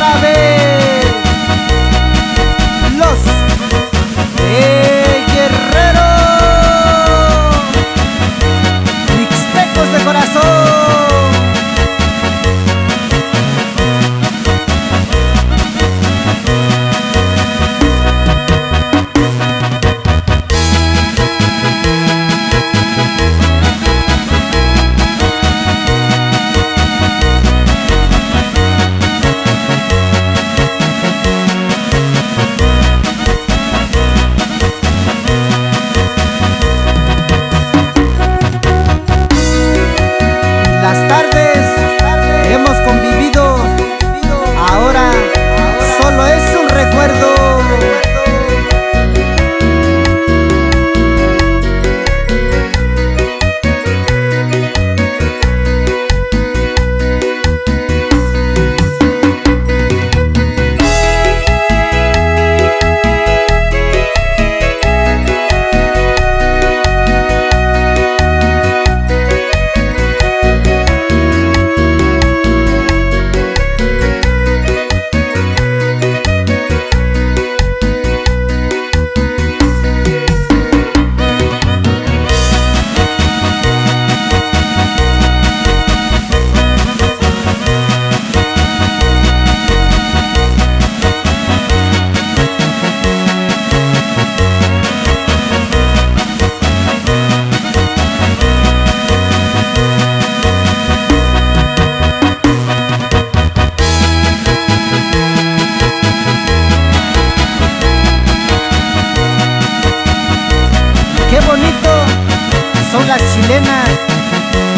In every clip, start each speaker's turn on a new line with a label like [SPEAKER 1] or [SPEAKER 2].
[SPEAKER 1] otra vez. Los de Guerrero, mixtecos de corazón. Las tardes hemos convivido, ahora solo es un recuerdo. Qué bonito son las chilenas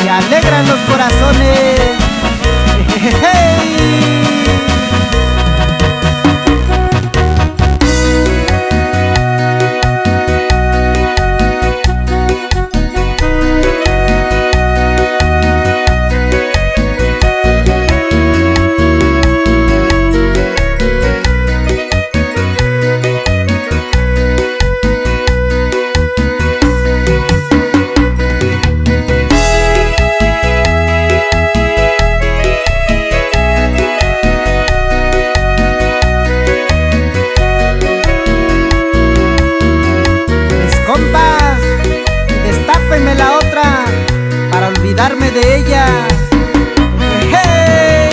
[SPEAKER 1] que alegran los corazones. ¡Hey! Compas, destápenme la otra para olvidarme de ella. ¡Hey!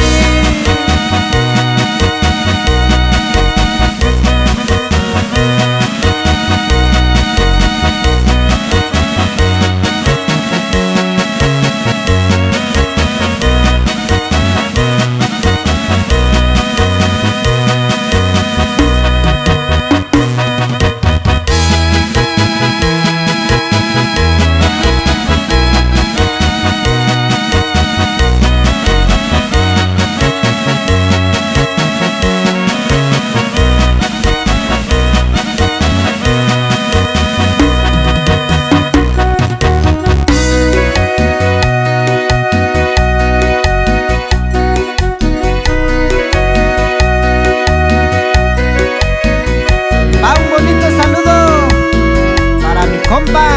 [SPEAKER 1] Compa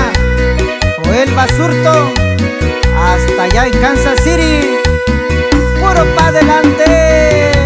[SPEAKER 1] Joel Basurto, hasta allá en Kansas City, puro pa' adelante.